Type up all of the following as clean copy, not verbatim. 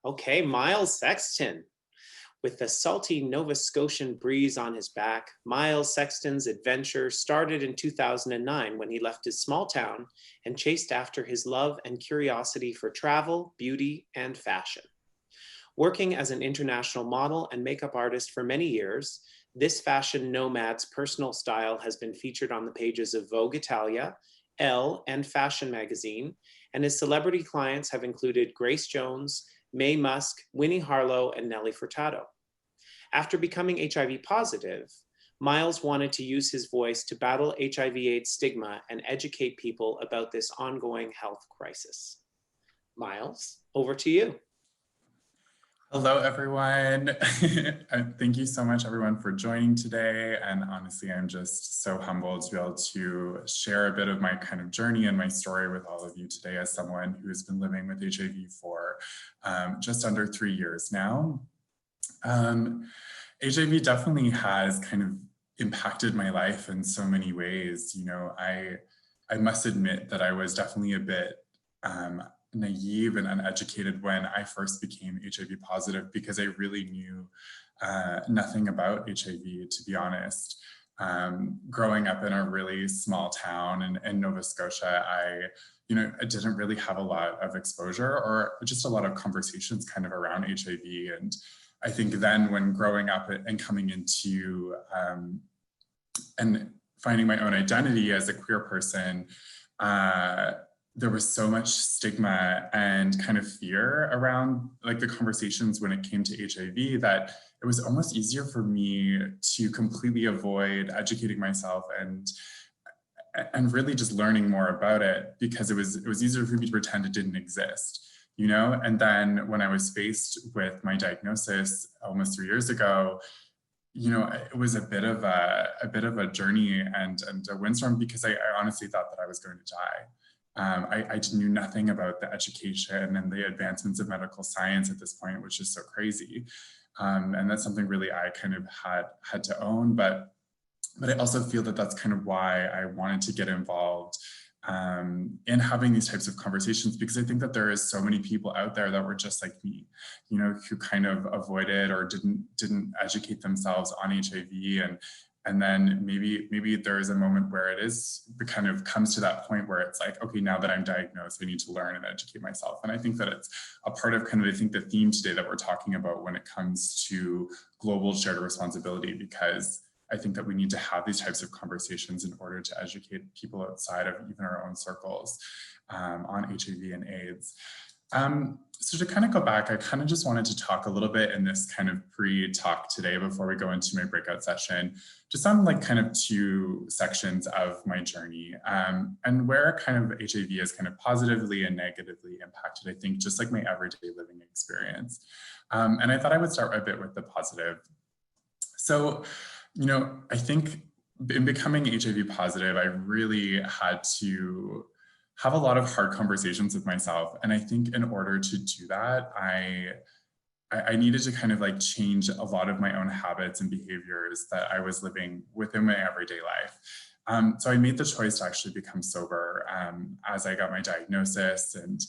Okay, Myles Sexton. With the salty Nova Scotian breeze on his back, Myles Sexton's adventure started in 2009 when he left his small town and chased after his love and curiosity for travel, beauty, and fashion. Working as an international model and makeup artist for many years, this fashion nomad's personal style has been featured on the pages of Vogue Italia, Elle, and Fashion Magazine, and his celebrity clients have included Grace Jones, Mae Musk, Winnie Harlow, and Nelly Furtado. After becoming HIV positive, Myles wanted to use his voice to battle HIV/AIDS stigma and educate people about this ongoing health crisis. Myles, over to you. Hello, everyone. Thank you so much, everyone, for joining today. And honestly, I'm just so humbled to be able to share a bit of my kind of journey and my story with all of you today as someone who has been living with HIV for just under 3 years now. HIV definitely has kind of impacted my life in so many ways. You know, I must admit that I was definitely a bit naive and uneducated when I first became HIV positive because I really knew nothing about HIV, to be honest. Growing up in a really small town in Nova Scotia, I didn't really have a lot of exposure or just a lot of conversations kind of around HIV. And I think then when growing up and coming into and finding my own identity as a queer person, there was so much stigma and kind of fear around like the conversations when it came to HIV that it was almost easier for me to completely avoid educating myself and really just learning more about it because it was easier for me to pretend it didn't exist, you know? And then when I was faced with my diagnosis almost 3 years ago, you know, it was a bit of a journey and a windstorm because I honestly thought that I was going to die. I knew nothing about the education and the advancements of medical science at this point, which is so crazy. And that's something really I kind of had to own, but I also feel that that's kind of why I wanted to get involved in having these types of conversations, because I think that there is so many people out there that were just like me, you know, who kind of avoided or didn't educate themselves on HIV. And then maybe there is a moment where it kind of comes to that point where it's like, okay, now that I'm diagnosed, I need to learn and educate myself. And I think that it's a part of kind of, I think the theme today that we're talking about when it comes to global shared responsibility, because I think that we need to have these types of conversations in order to educate people outside of even our own circles on HIV and AIDS. So to kind of go back, I kind of just wanted to talk a little bit in this kind of pre-talk today before we go into my breakout session, just on like kind of 2 sections of my journey and where kind of HIV has kind of positively and negatively impacted, I think, just like my everyday living experience. And I thought I would start a bit with the positive. So, you know, I think in becoming HIV positive, I really had to have a lot of hard conversations with myself. And I think in order to do that, I needed to kind of like change a lot of my own habits and behaviors that I was living within my everyday life. So I made the choice to actually become sober as I got my diagnosis. And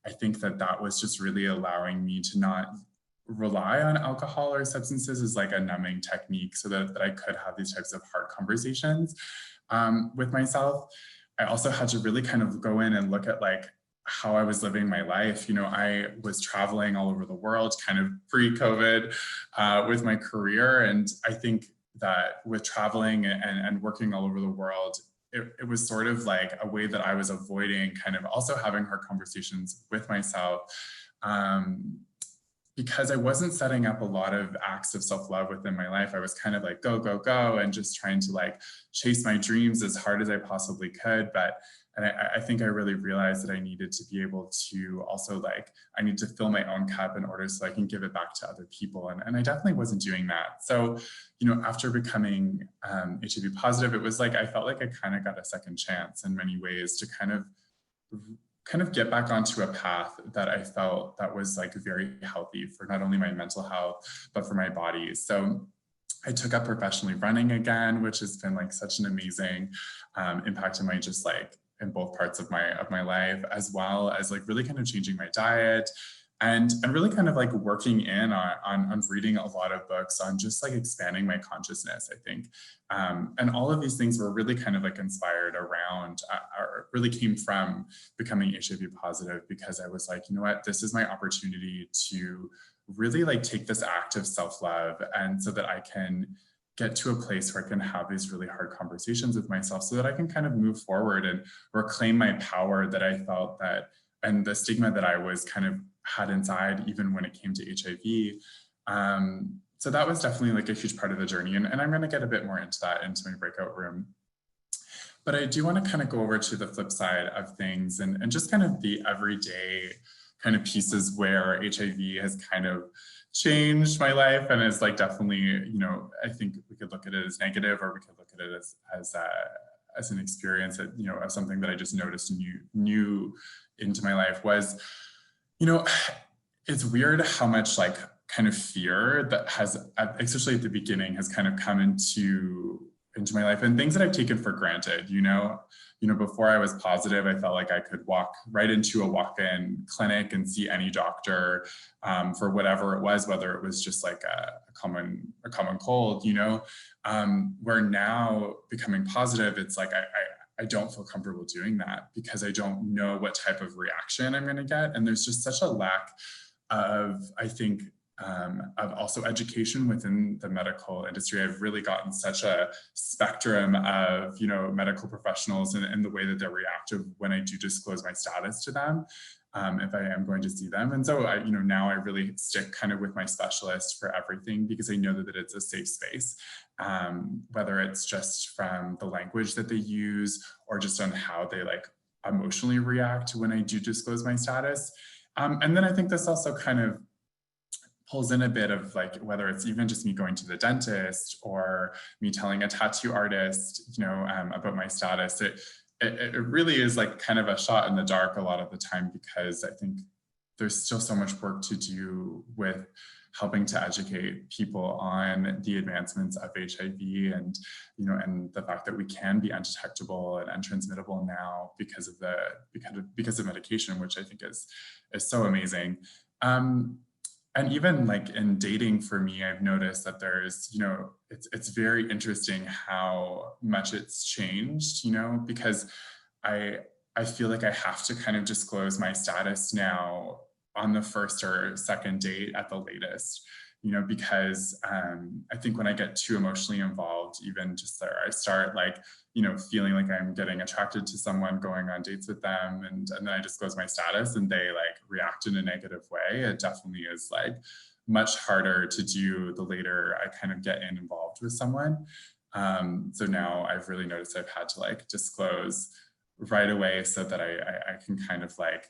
I think that was just really allowing me to not rely on alcohol or substances as like a numbing technique so that I could have these types of hard conversations with myself. I also had to really kind of go in and look at like how I was living my life. You know, I was traveling all over the world kind of pre-COVID with my career. And I think that with traveling and working all over the world, it was sort of like a way that I was avoiding kind of also having hard conversations with myself because I wasn't setting up a lot of acts of self-love within my life. I was kind of like, go, go, go, and just trying to like chase my dreams as hard as I possibly could. And I think I really realized that I needed to be able to also like, I need to fill my own cup in order so I can give it back to other people. And I definitely wasn't doing that. So, you know, after becoming HIV positive, it was like, I felt like I kind of got a second chance in many ways to kind of get back onto a path that I felt that was like very healthy for not only my mental health, but for my body. So I took up professionally running again, which has been like such an amazing impact in my just like in both parts of my life, as well as like really kind of changing my diet and really kind of like working in on reading a lot of books on just like expanding my consciousness, I think. And all of these things were really kind of like inspired around, or really came from becoming HIV positive, because I was like, you know what, this is my opportunity to really like take this act of self-love, and so that I can get to a place where I can have these really hard conversations with myself, so that I can kind of move forward and reclaim my power that I felt that, and the stigma that I was kind of had inside, even when it came to HIV. So that was definitely like a huge part of the journey. And I'm going to get a bit more into that into my breakout room. But I do want to kind of go over to the flip side of things, and just kind of the everyday kind of pieces where HIV has kind of changed my life, and is like definitely, you know, I think we could look at it as negative, or we could look at it as an experience that, you know, of something that I just noticed and new into my life. Was, you know, it's weird how much like kind of fear that has, especially at the beginning, has kind of come into my life, and things that I've taken for granted. You know, before I was positive, I felt like I could walk right into a walk-in clinic and see any doctor for whatever it was, whether it was just like a common cold, you know. Where now, becoming positive, it's like I don't feel comfortable doing that, because I don't know what type of reaction I'm going to get. And there's just such a lack of, I think, of also education within the medical industry. I've really gotten such a spectrum of, you know, medical professionals, and the way that they're reactive when I do disclose my status to them, if I am going to see them. And so I, you know, now I really stick kind of with my specialist for everything, because I know that it's a safe space, whether it's just from the language that they use, or just on how they like emotionally react when I do disclose my status. And then I think this also kind of pulls in a bit of like, whether it's even just me going to the dentist, or me telling a tattoo artist, you know, about my status. It really is like kind of a shot in the dark a lot of the time, because I think there's still so much work to do with helping to educate people on the advancements of HIV, and, you know, and the fact that we can be undetectable and untransmittable now because of medication, which I think is so amazing. And even like in dating, for me, I've noticed that there's, you know, it's very interesting how much it's changed, you know, because I feel like I have to kind of disclose my status now on the first or second date at the latest, you know, because I think when I get too emotionally involved, even just there, I start like, you know, feeling like I'm getting attracted to someone, going on dates with them, and then I disclose my status and they like react in a negative way. It definitely is like much harder to do the later I kind of get involved with someone. So now I've really noticed I've had to like disclose right away, so that I can kind of like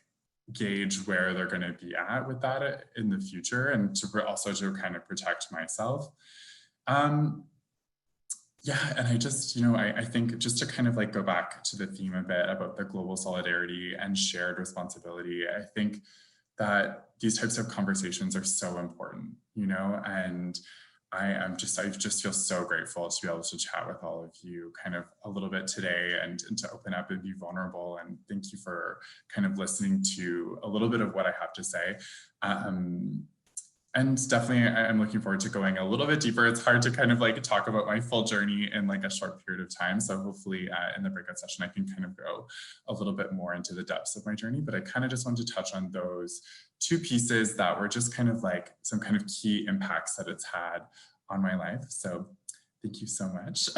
gauge where they're going to be at with that in the future, and also to kind of protect myself. Yeah, and I just, you know, I think just to kind of like go back to the theme a bit about the global solidarity and shared responsibility, I think that these types of conversations are so important, you know, and I just feel so grateful to be able to chat with all of you kind of a little bit today, and to open up and be vulnerable. And thank you for kind of listening to a little bit of what I have to say. And definitely I'm looking forward to going a little bit deeper. It's hard to kind of like talk about my full journey in like a short period of time. So hopefully in the breakout session, I can kind of go a little bit more into the depths of my journey. But I kind of just wanted to touch on those two pieces that were just kind of like some kind of key impacts that it's had on my life. So thank you so much.